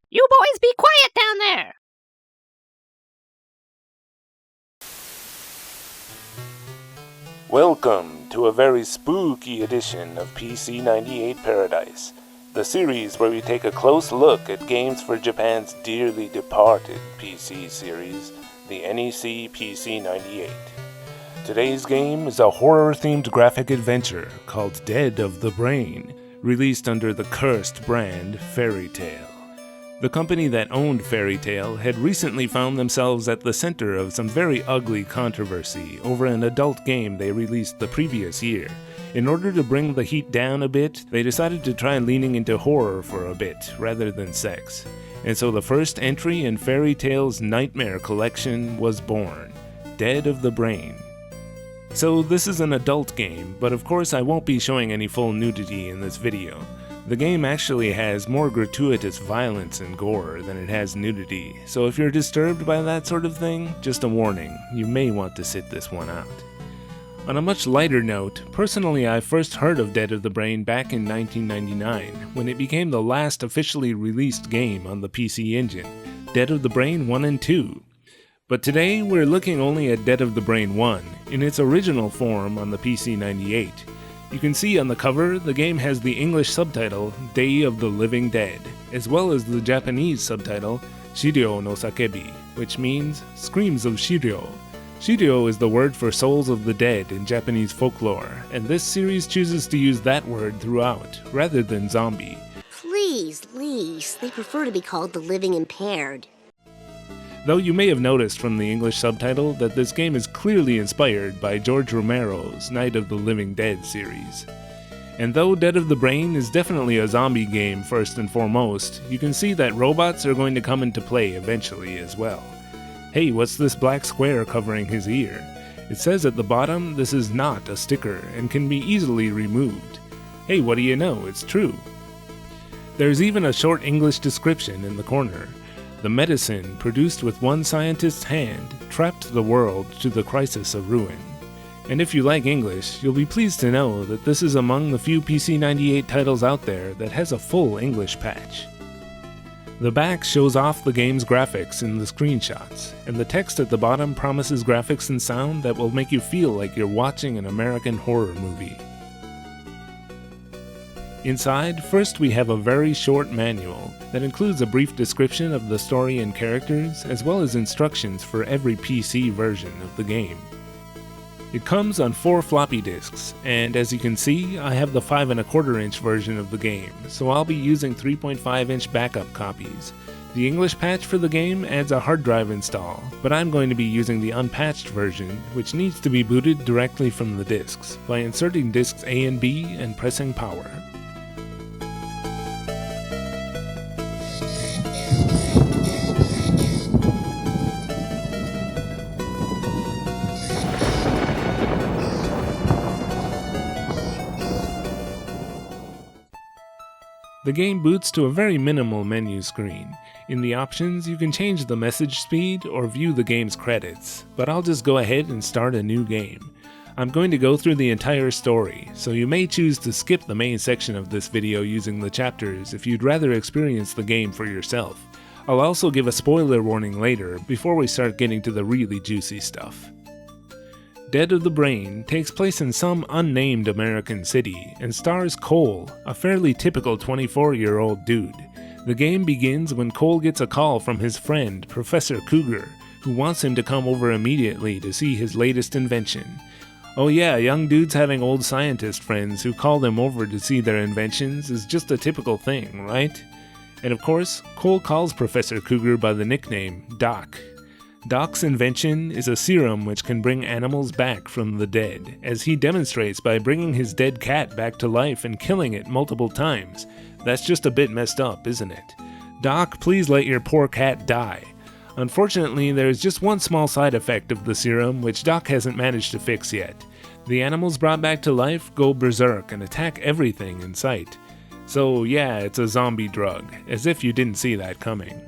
You boys be quiet down there! Welcome to a very spooky edition of PC-98 Paradise, the series where we take a close look at games for Japan's dearly departed PC series, the NEC PC-98. Today's game is a horror-themed graphic adventure called Dead of the Brain, released under the cursed brand Fairy Tail. The company that owned Fairy Tail had recently found themselves at the center of some very ugly controversy over an adult game they released the previous year. In order to bring the heat down a bit, they decided to try leaning into horror for a bit, rather than sex. And so the first entry in Fairy Tail's Nightmare collection was born, Dead of the Brain. So this is an adult game, but of course I won't be showing any full nudity in this video. The game actually has more gratuitous violence and gore than it has nudity, so if you're disturbed by that sort of thing, just a warning, you may want to sit this one out. On a much lighter note, personally I first heard of Dead of the Brain back in 1999, when it became the last officially released game on the PC Engine, Dead of the Brain 1 and 2. But today we're looking only at Dead of the Brain 1, in its original form on the PC-98. You can see on the cover, the game has the English subtitle, Day of the Living Dead, as well as the Japanese subtitle, Shiryo no Sakebi, which means Screams of Shiryo. Shiryo is the word for souls of the dead in Japanese folklore, and this series chooses to use that word throughout, rather than zombie. Please, Lise, they prefer to be called the living impaired. Though you may have noticed from the English subtitle that this game is clearly inspired by George Romero's Night of the Living Dead series. And though Dead of the Brain is definitely a zombie game first and foremost, you can see that robots are going to come into play eventually as well. Hey, what's this black square covering his ear? It says at the bottom this is not a sticker and can be easily removed. Hey, what do you know, it's true. There's even a short English description in the corner. The medicine, produced with one scientist's hand, trapped the world to the crisis of ruin. And if you like English, you'll be pleased to know that this is among the few PC-98 titles out there that has a full English patch. The back shows off the game's graphics in the screenshots, and the text at the bottom promises graphics and sound that will make you feel like you're watching an American horror movie. Inside, first we have a very short manual that includes a brief description of the story and characters, as well as instructions for every PC version of the game. It comes on 4 floppy disks, and as you can see, I have the 5 1/4 inch version of the game, so I'll be using 3.5 inch backup copies. The English patch for the game adds a hard drive install, but I'm going to be using the unpatched version, which needs to be booted directly from the disks, by inserting disks A and B and pressing power. The game boots to a very minimal menu screen. In the options, you can change the message speed or view the game's credits, but I'll just go ahead and start a new game. I'm going to go through the entire story, so you may choose to skip the main section of this video using the chapters if you'd rather experience the game for yourself. I'll also give a spoiler warning later before we start getting to the really juicy stuff. Dead of the Brain takes place in some unnamed American city and stars Cole, a fairly typical 24-year-old dude. The game begins when Cole gets a call from his friend, Professor Cougar, who wants him to come over immediately to see his latest invention. Oh yeah, young dudes having old scientist friends who call them over to see their inventions is just a typical thing, right? And of course, Cole calls Professor Cougar by the nickname Doc. Doc's invention is a serum which can bring animals back from the dead, as he demonstrates by bringing his dead cat back to life and killing it multiple times. That's just a bit messed up, isn't it? Doc, please let your poor cat die. Unfortunately, there is just one small side effect of the serum which Doc hasn't managed to fix yet. The animals brought back to life go berserk and attack everything in sight. So yeah, it's a zombie drug, as if you didn't see that coming.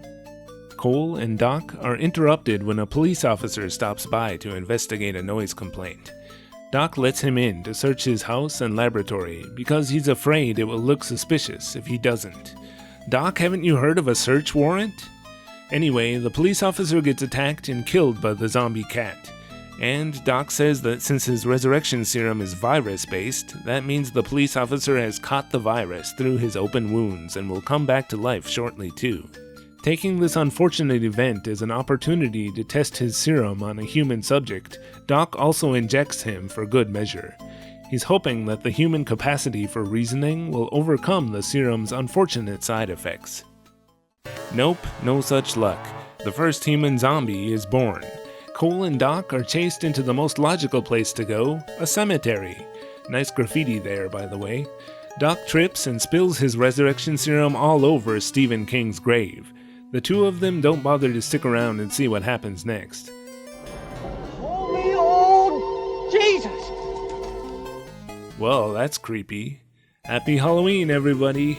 Cole and Doc are interrupted when a police officer stops by to investigate a noise complaint. Doc lets him in to search his house and laboratory because he's afraid it will look suspicious if he doesn't. Doc, haven't you heard of a search warrant? Anyway, the police officer gets attacked and killed by the zombie cat. And Doc says that since his resurrection serum is virus-based, that means the police officer has caught the virus through his open wounds and will come back to life shortly too. Taking this unfortunate event as an opportunity to test his serum on a human subject, Doc also injects him for good measure. He's hoping that the human capacity for reasoning will overcome the serum's unfortunate side effects. Nope, no such luck. The first human zombie is born. Cole and Doc are chased into the most logical place to go, a cemetery. Nice graffiti there, by the way. Doc trips and spills his resurrection serum all over Stephen King's grave. The two of them don't bother to stick around and see what happens next. Holy old Jesus! Well, that's creepy. Happy Halloween, everybody!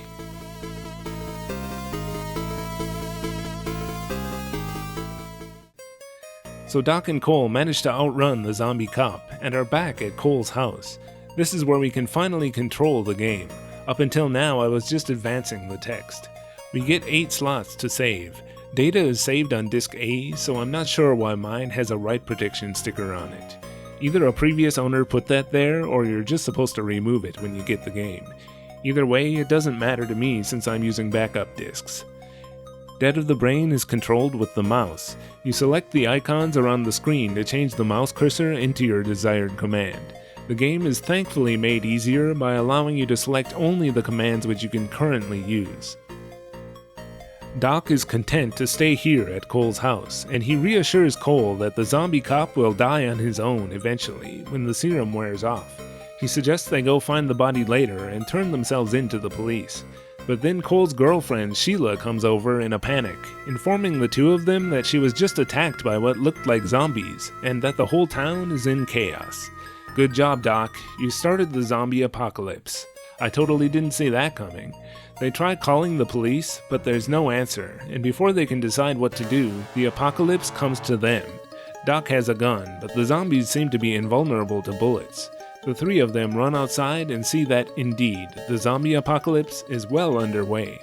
So Doc and Cole manage to outrun the zombie cop and are back at Cole's house. This is where we can finally control the game. Up until now, I was just advancing the text. We get 8 slots to save. Data is saved on disk A, so I'm not sure why mine has a write protection sticker on it. Either a previous owner put that there, or you're just supposed to remove it when you get the game. Either way, it doesn't matter to me since I'm using backup disks. Dead of the Brain is controlled with the mouse. You select the icons around the screen to change the mouse cursor into your desired command. The game is thankfully made easier by allowing you to select only the commands which you can currently use. Doc is content to stay here at Cole's house, and he reassures Cole that the zombie cop will die on his own eventually, when the serum wears off. He suggests they go find the body later and turn themselves in to the police. But then Cole's girlfriend, Sheila, comes over in a panic, informing the two of them that she was just attacked by what looked like zombies, and that the whole town is in chaos. Good job, Doc. You started the zombie apocalypse. I totally didn't see that coming. They try calling the police, but there's no answer, and before they can decide what to do, the apocalypse comes to them. Doc has a gun, but the zombies seem to be invulnerable to bullets. The three of them run outside and see that, indeed, the zombie apocalypse is well underway.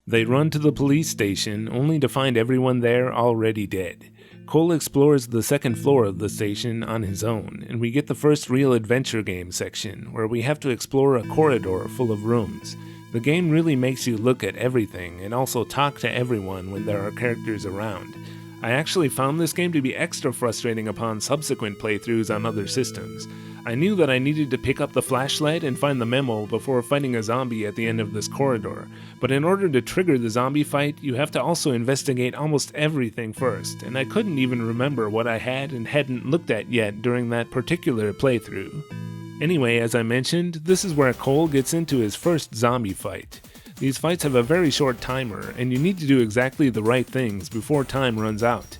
They run to the police station, only to find everyone there already dead. Cole explores the second floor of the station on his own, and we get the first real adventure game section, where we have to explore a corridor full of rooms. The game really makes you look at everything, and also talk to everyone when there are characters around. I actually found this game to be extra frustrating upon subsequent playthroughs on other systems. I knew that I needed to pick up the flashlight and find the memo before fighting a zombie at the end of this corridor, but in order to trigger the zombie fight, you have to also investigate almost everything first, and I couldn't even remember what I had and hadn't looked at yet during that particular playthrough. Anyway, as I mentioned, this is where Cole gets into his first zombie fight. These fights have a very short timer, and you need to do exactly the right things before time runs out.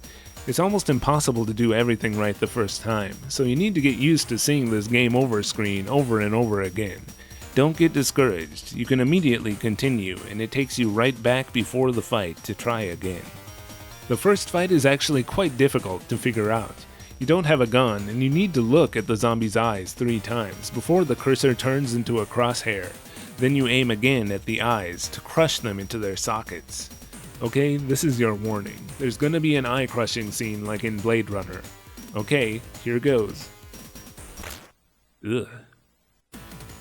It's almost impossible to do everything right the first time, so you need to get used to seeing this game over screen over and over again. Don't get discouraged, you can immediately continue, and it takes you right back before the fight to try again. The first fight is actually quite difficult to figure out. You don't have a gun, and you need to look at the zombie's eyes 3 times before the cursor turns into a crosshair. Then you aim again at the eyes to crush them into their sockets. Okay, this is your warning. There's gonna be an eye-crushing scene like in Blade Runner. Okay, here goes. Ugh.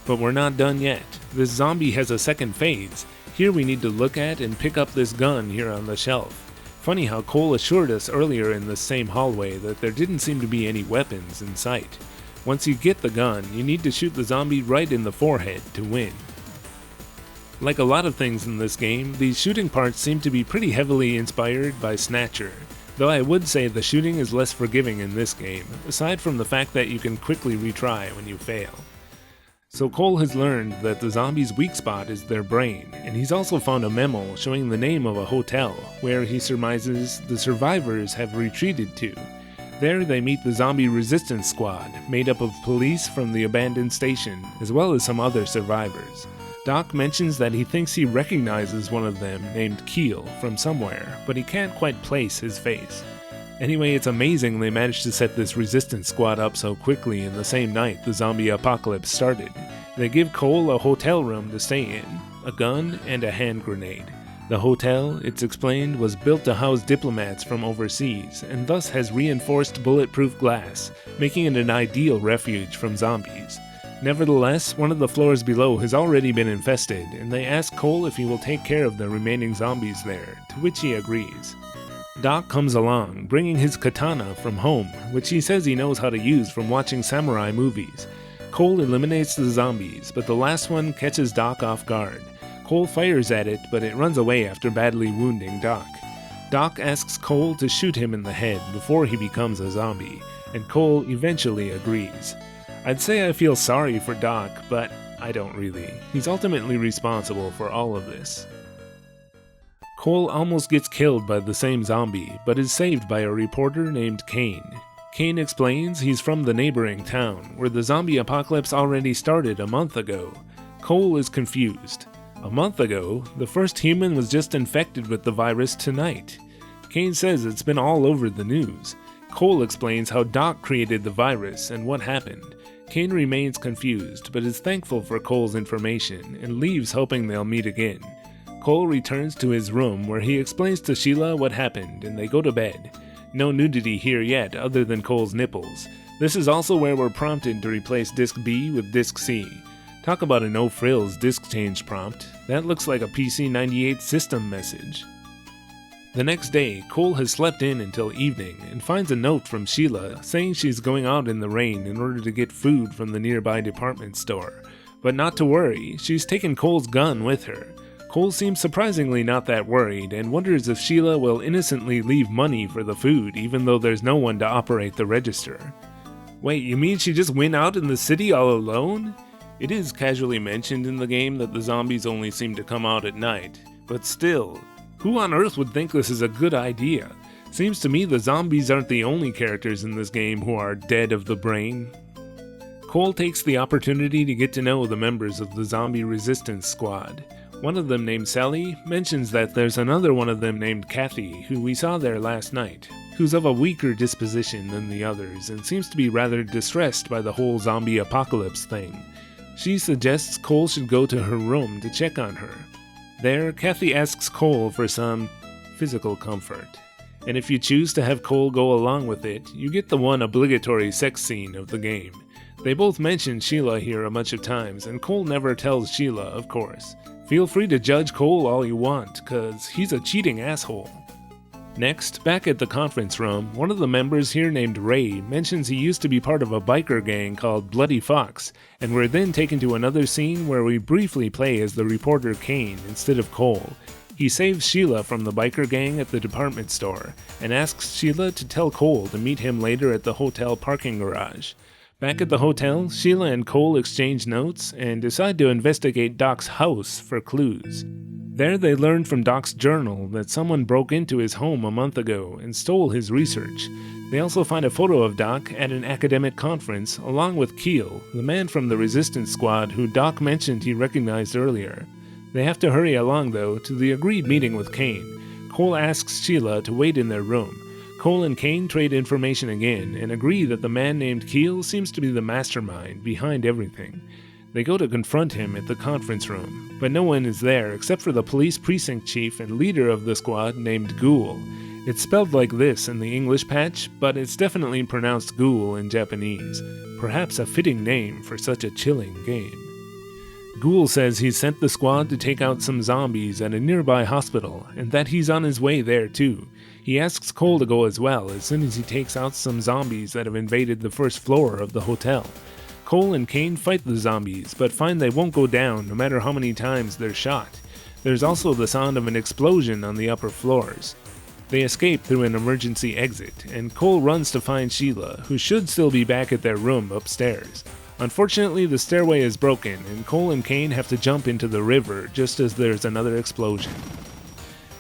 But we're not done yet. This zombie has a second phase. Here we need to look at and pick up this gun here on the shelf. Funny how Cole assured us earlier in this same hallway that there didn't seem to be any weapons in sight. Once you get the gun, you need to shoot the zombie right in the forehead to win. Like a lot of things in this game, these shooting parts seem to be pretty heavily inspired by Snatcher, though I would say the shooting is less forgiving in this game, aside from the fact that you can quickly retry when you fail. So Cole has learned that the zombie's weak spot is their brain, and he's also found a memo showing the name of a hotel, where he surmises the survivors have retreated to. There they meet the zombie resistance squad, made up of police from the abandoned station, as well as some other survivors. Doc mentions that he thinks he recognizes one of them named Keel from somewhere, but he can't quite place his face. Anyway, it's amazing they managed to set this resistance squad up so quickly in the same night the zombie apocalypse started. They give Cole a hotel room to stay in, a gun, and a hand grenade. The hotel, it's explained, was built to house diplomats from overseas, and thus has reinforced bulletproof glass, making it an ideal refuge from zombies. Nevertheless, one of the floors below has already been infested, and they ask Cole if he will take care of the remaining zombies there, to which he agrees. Doc comes along, bringing his katana from home, which he says he knows how to use from watching samurai movies. Cole eliminates the zombies, but the last one catches Doc off guard. Cole fires at it, but it runs away after badly wounding Doc. Doc asks Cole to shoot him in the head before he becomes a zombie, and Cole eventually agrees. I'd say I feel sorry for Doc, but I don't really. He's ultimately responsible for all of this. Cole almost gets killed by the same zombie, but is saved by a reporter named Kane. Kane explains he's from the neighboring town, where the zombie apocalypse already started a month ago. Cole is confused. A month ago, the first human was just infected with the virus tonight. Kane says it's been all over the news. Cole explains how Doc created the virus and what happened. Kane remains confused, but is thankful for Cole's information and leaves hoping they'll meet again. Cole returns to his room where he explains to Sheila what happened and they go to bed. No nudity here yet other than Cole's nipples. This is also where we're prompted to replace Disk B with Disk C. Talk about a no-frills disk change prompt. That looks like a PC-98 system message. The next day, Cole has slept in until evening and finds a note from Sheila saying she's going out in the rain in order to get food from the nearby department store. But not to worry, she's taken Cole's gun with her. Cole seems surprisingly not that worried and wonders if Sheila will innocently leave money for the food even though there's no one to operate the register. Wait, you mean she just went out in the city all alone? It is casually mentioned in the game that the zombies only seem to come out at night, but still, who on earth would think this is a good idea? Seems to me the zombies aren't the only characters in this game who are dead of the brain. Cole takes the opportunity to get to know the members of the zombie resistance squad. One of them, named Sally, mentions that there's another one of them named Kathy, who we saw there last night, who's of a weaker disposition than the others and seems to be rather distressed by the whole zombie apocalypse thing. She suggests Cole should go to her room to check on her. There, Kathy asks Cole for some physical comfort. And if you choose to have Cole go along with it, you get the one obligatory sex scene of the game. They both mention Sheila here a bunch of times, and Cole never tells Sheila, of course. Feel free to judge Cole all you want, cause he's a cheating asshole. Next, back at the conference room, one of the members here named Ray mentions he used to be part of a biker gang called Bloody Fox, and we're then taken to another scene where we briefly play as the reporter Kane instead of Cole. He saves Sheila from the biker gang at the department store, and asks Sheila to tell Cole to meet him later at the hotel parking garage. Back at the hotel, Sheila and Cole exchange notes and decide to investigate Doc's house for clues. There they learned from Doc's journal that someone broke into his home a month ago and stole his research. They also find a photo of Doc at an academic conference along with Keel, the man from the resistance squad who Doc mentioned he recognized earlier. They have to hurry along though to the agreed meeting with Kane. Cole asks Sheila to wait in their room. Cole and Kane trade information again and agree that the man named Keel seems to be the mastermind behind everything. They go to confront him at the conference room, but no one is there except for the police precinct chief and leader of the squad named Ghoul. It's spelled like this in the English patch, but it's definitely pronounced Ghoul in Japanese. Perhaps a fitting name for such a chilling game. Ghoul says he's sent the squad to take out some zombies at a nearby hospital, and that he's on his way there too. He asks Cole to go as well as soon as he takes out some zombies that have invaded the first floor of the hotel. Cole and Kane fight the zombies, but find they won't go down no matter how many times they're shot. There's also the sound of an explosion on the upper floors. They escape through an emergency exit, and Cole runs to find Sheila, who should still be back at their room upstairs. Unfortunately, the stairway is broken, and Cole and Kane have to jump into the river just as there's another explosion.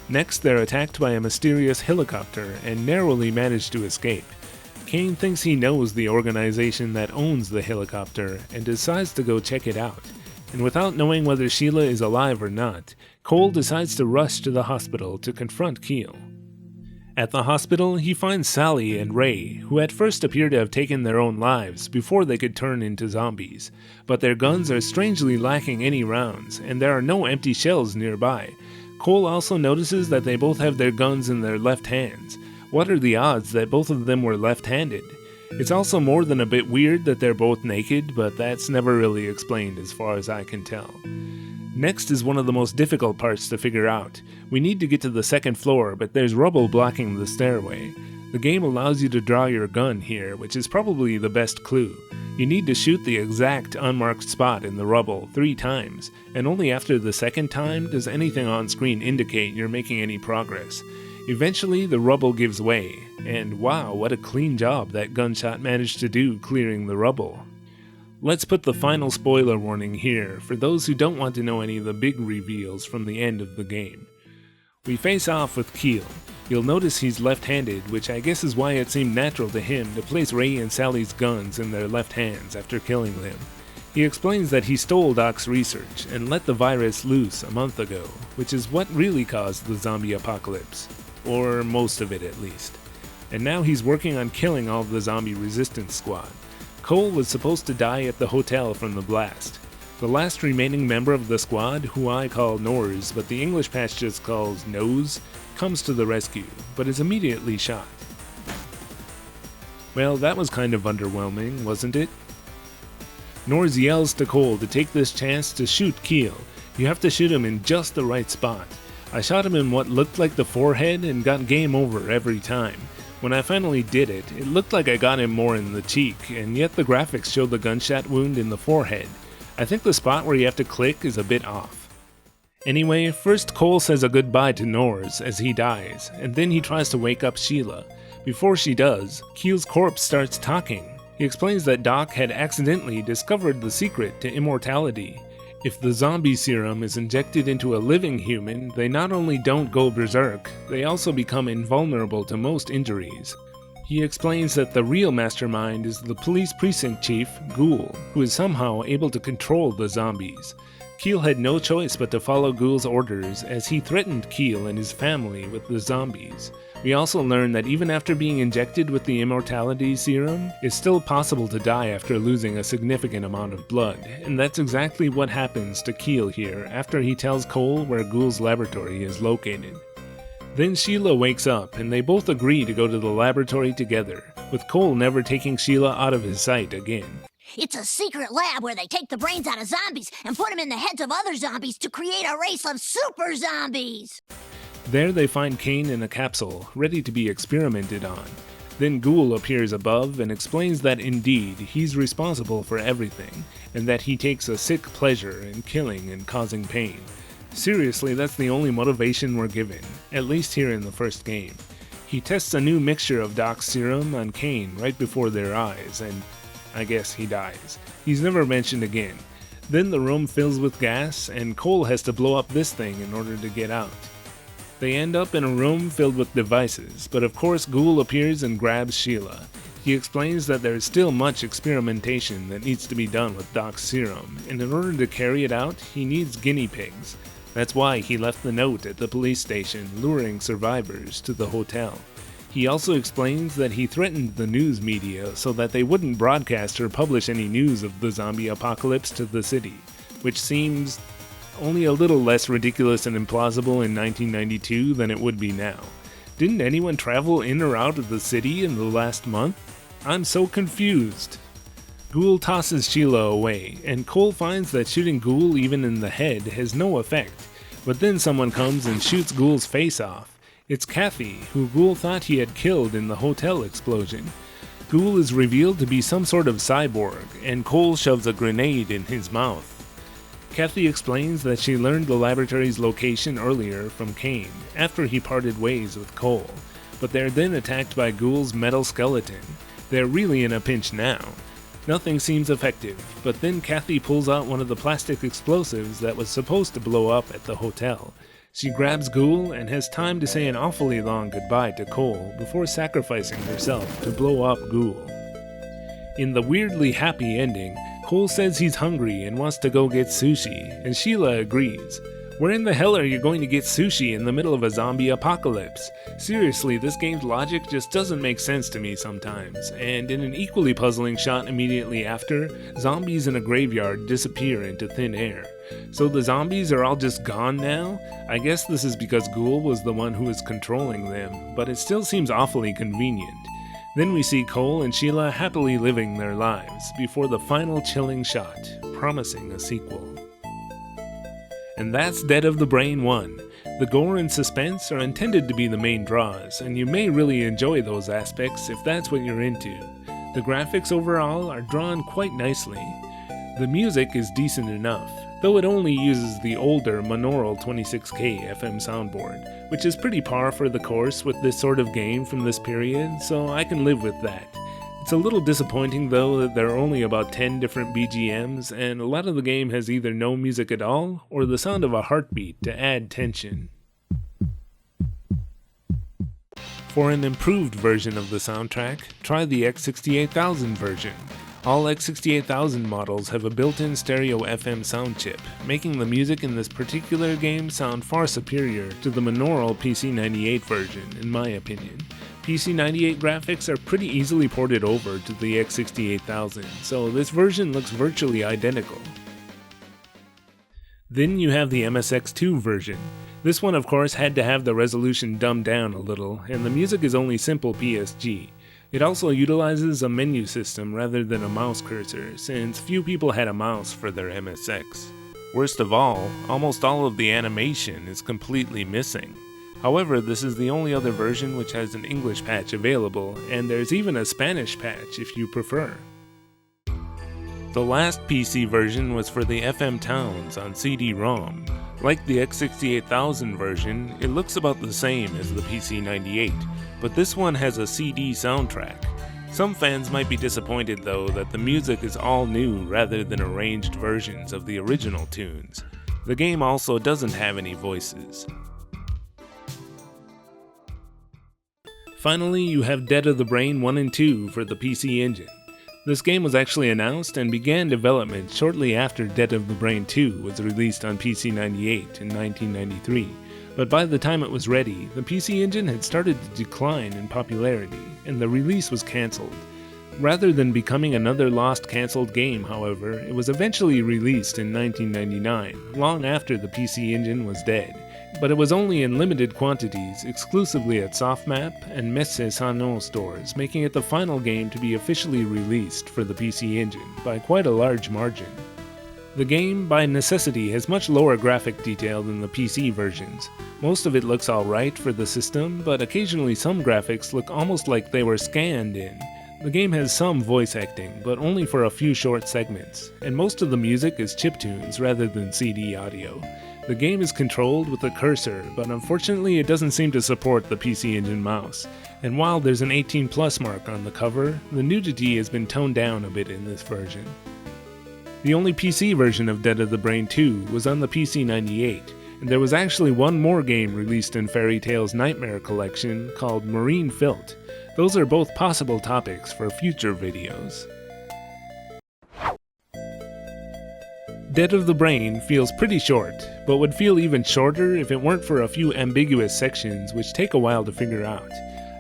Next, they're attacked by a mysterious helicopter and narrowly manage to escape. Kane thinks he knows the organization that owns the helicopter and decides to go check it out. And without knowing whether Sheila is alive or not, Cole decides to rush to the hospital to confront Keel. At the hospital, he finds Sally and Ray, who at first appear to have taken their own lives before they could turn into zombies, but their guns are strangely lacking any rounds, and there are no empty shells nearby. Cole also notices that they both have their guns in their left hands. What are the odds that both of them were left-handed? It's also more than a bit weird that they're both naked, but that's never really explained as far as I can tell. Next is one of the most difficult parts to figure out. We need to get to the second floor, but there's rubble blocking the stairway. The game allows you to draw your gun here, which is probably the best clue. You need to shoot the exact unmarked spot in the rubble 3 times, and only after the second time does anything on screen indicate you're making any progress. Eventually, the rubble gives way, and wow, what a clean job that gunshot managed to do clearing the rubble. Let's put the final spoiler warning here for those who don't want to know any of the big reveals from the end of the game. We face off with Keel. You'll notice he's left-handed, which I guess is why it seemed natural to him to place Ray and Sally's guns in their left hands after killing them. He explains that he stole Doc's research and let the virus loose a month ago, which is what really caused the zombie apocalypse. Or most of it at least. And now he's working on killing all of the zombie resistance squad. Cole was supposed to die at the hotel from the blast. The last remaining member of the squad, who I call Nors, but the English patch just calls Nose, comes to the rescue, but is immediately shot. Well, that was kind of underwhelming, wasn't it? Nors yells to Cole to take this chance to shoot Keel. You have to shoot him in just the right spot. I shot him in what looked like the forehead and got game over every time. When I finally did it, it looked like I got him more in the cheek, and yet the graphics showed the gunshot wound in the forehead. I think the spot where you have to click is a bit off. Anyway, first Cole says a goodbye to Nors as he dies, and then he tries to wake up Sheila. Before she does, Keel's corpse starts talking. He explains that Doc had accidentally discovered the secret to immortality. If the zombie serum is injected into a living human, they not only don't go berserk, they also become invulnerable to most injuries. He explains that the real mastermind is the police precinct chief, Ghoul, who is somehow able to control the zombies. Keel had no choice but to follow Ghoul's orders as he threatened Keel and his family with the zombies. We also learn that even after being injected with the immortality serum, it's still possible to die after losing a significant amount of blood, and that's exactly what happens to Keel here after he tells Cole where Ghoul's laboratory is located. Then Sheila wakes up, and they both agree to go to the laboratory together, with Cole never taking Sheila out of his sight again. It's a secret lab where they take the brains out of zombies and put them in the heads of other zombies to create a race of super zombies! There they find Kane in a capsule, ready to be experimented on. Then Ghoul appears above and explains that indeed he's responsible for everything, and that he takes a sick pleasure in killing and causing pain. Seriously, that's the only motivation we're given, at least here in the first game. He tests a new mixture of Doc's serum on Kane right before their eyes, and I guess he dies. He's never mentioned again. Then the room fills with gas, and Cole has to blow up this thing in order to get out. They end up in a room filled with devices, but of course Ghoul appears and grabs Sheila. He explains that there is still much experimentation that needs to be done with Doc's serum, and in order to carry it out, he needs guinea pigs. That's why he left the note at the police station luring survivors to the hotel. He also explains that he threatened the news media so that they wouldn't broadcast or publish any news of the zombie apocalypse to the city, which seems only a little less ridiculous and implausible in 1992 than it would be now. Didn't anyone travel in or out of the city in the last month? I'm so confused. Ghoul tosses Sheila away, and Cole finds that shooting Ghoul even in the head has no effect, but then someone comes and shoots Ghoul's face off. It's Kathy, who Ghoul thought he had killed in the hotel explosion. Ghoul is revealed to be some sort of cyborg, and Cole shoves a grenade in his mouth. Kathy explains that she learned the laboratory's location earlier from Kane, after he parted ways with Cole, but they're then attacked by Ghoul's metal skeleton. They're really in a pinch now. Nothing seems effective, but then Kathy pulls out one of the plastic explosives that was supposed to blow up at the hotel. She grabs Ghoul and has time to say an awfully long goodbye to Cole before sacrificing herself to blow up Ghoul. In the weirdly happy ending, Cole says he's hungry and wants to go get sushi, and Sheila agrees. Where in the hell are you going to get sushi in the middle of a zombie apocalypse? Seriously, this game's logic just doesn't make sense to me sometimes, and in an equally puzzling shot immediately after, zombies in a graveyard disappear into thin air. So the zombies are all just gone now? I guess this is because Ghoul was the one who was controlling them, but it still seems awfully convenient. Then we see Cole and Sheila happily living their lives, before the final chilling shot, promising a sequel. And that's Dead of the Brain 1. The gore and suspense are intended to be the main draws, and you may really enjoy those aspects if that's what you're into. The graphics overall are drawn quite nicely. The music is decent enough, though it only uses the older monaural 26K FM soundboard, which is pretty par for the course with this sort of game from this period, so I can live with that. It's a little disappointing though that there are only about 10 different BGMs, and a lot of the game has either no music at all, or the sound of a heartbeat to add tension. For an improved version of the soundtrack, try the X68000 version. All X68000 models have a built-in stereo FM sound chip, making the music in this particular game sound far superior to the monaural PC-98 version, in my opinion. PC-98 graphics are pretty easily ported over to the X68000, so this version looks virtually identical. Then you have the MSX2 version. This one of course had to have the resolution dumbed down a little, and the music is only simple PSG. It also utilizes a menu system rather than a mouse cursor, since few people had a mouse for their MSX. Worst of all, almost all of the animation is completely missing. However, this is the only other version which has an English patch available, and there's even a Spanish patch if you prefer. The last PC version was for the FM Towns on CD-ROM. Like the X68000 version, it looks about the same as the PC-98, but this one has a CD soundtrack. Some fans might be disappointed though that the music is all new rather than arranged versions of the original tunes. The game also doesn't have any voices. Finally, you have Dead of the Brain 1 and 2 for the PC Engine. This game was actually announced and began development shortly after Dead of the Brain 2 was released on PC-98 in 1993, but by the time it was ready, the PC Engine had started to decline in popularity, and the release was cancelled. Rather than becoming another lost cancelled game, however, it was eventually released in 1999, long after the PC Engine was dead. But it was only in limited quantities, exclusively at Softmap and Messe Hanon stores, making it the final game to be officially released for the PC Engine, by quite a large margin. The game, by necessity, has much lower graphic detail than the PC versions. Most of it looks alright for the system, but occasionally some graphics look almost like they were scanned in. The game has some voice acting, but only for a few short segments, and most of the music is chiptunes rather than CD audio. The game is controlled with a cursor, but unfortunately it doesn't seem to support the PC Engine mouse. And while there's an 18+ mark on the cover, the nudity has been toned down a bit in this version. The only PC version of Dead of the Brain 2 was on the PC-98, and there was actually one more game released in Fairy Tale's Nightmare collection called Marine Filth. Those are both possible topics for future videos. Dead of the Brain feels pretty short, but would feel even shorter if it weren't for a few ambiguous sections which take a while to figure out.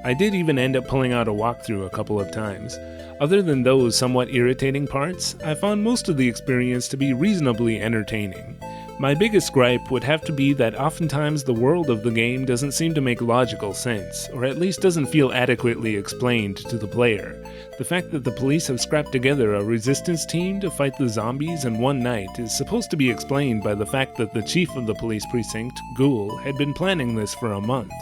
I did even end up pulling out a walkthrough a couple of times. Other than those somewhat irritating parts, I found most of the experience to be reasonably entertaining. My biggest gripe would have to be that oftentimes the world of the game doesn't seem to make logical sense, or at least doesn't feel adequately explained to the player. The fact that the police have scrapped together a resistance team to fight the zombies in one night is supposed to be explained by the fact that the chief of the police precinct, Ghoul, had been planning this for a month.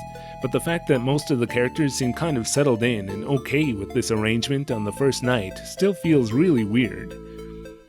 But the fact that most of the characters seem kind of settled in and okay with this arrangement on the first night still feels really weird.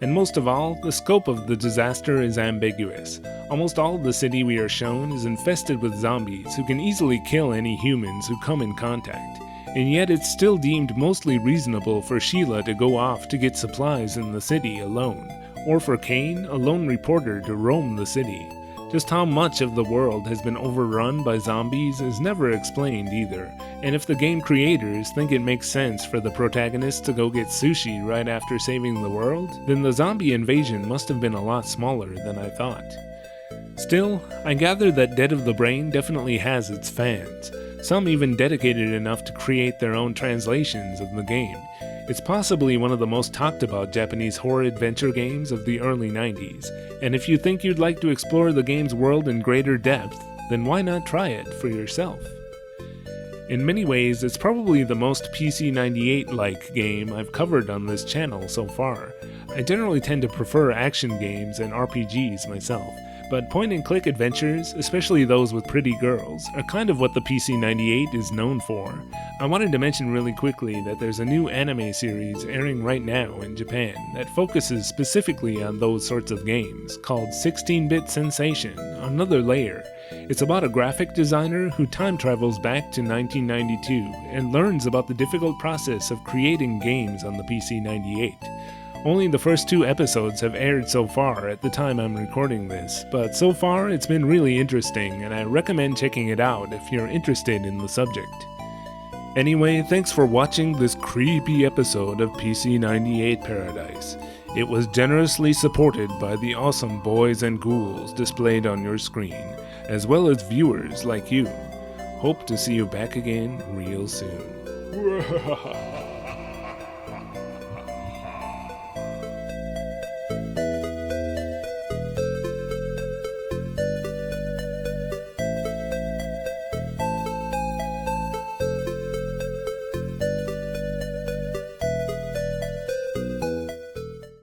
And most of all, the scope of the disaster is ambiguous. Almost all of the city we are shown is infested with zombies who can easily kill any humans who come in contact. And yet it's still deemed mostly reasonable for Sheila to go off to get supplies in the city alone, or for Kane, a lone reporter, to roam the city. Just how much of the world has been overrun by zombies is never explained either, and if the game creators think it makes sense for the protagonist to go get sushi right after saving the world, then the zombie invasion must have been a lot smaller than I thought. Still, I gather that Dead of the Brain definitely has its fans, some even dedicated enough to create their own translations of the game. It's possibly one of the most talked about Japanese horror adventure games of the early 90s, and if you think you'd like to explore the game's world in greater depth, then why not try it for yourself? In many ways, it's probably the most PC-98-like game I've covered on this channel so far. I generally tend to prefer action games and RPGs myself, but point-and-click adventures, especially those with pretty girls, are kind of what the PC-98 is known for. I wanted to mention really quickly that there's a new anime series airing right now in Japan that focuses specifically on those sorts of games, called 16-Bit Sensation: Another Layer. It's about a graphic designer who time travels back to 1992 and learns about the difficult process of creating games on the PC-98. Only the first 2 episodes have aired so far at the time I'm recording this, but so far it's been really interesting and I recommend checking it out if you're interested in the subject. Anyway, thanks for watching this creepy episode of PC-98 Paradise. It was generously supported by the awesome boys and ghouls displayed on your screen, as well as viewers like you. Hope to see you back again real soon.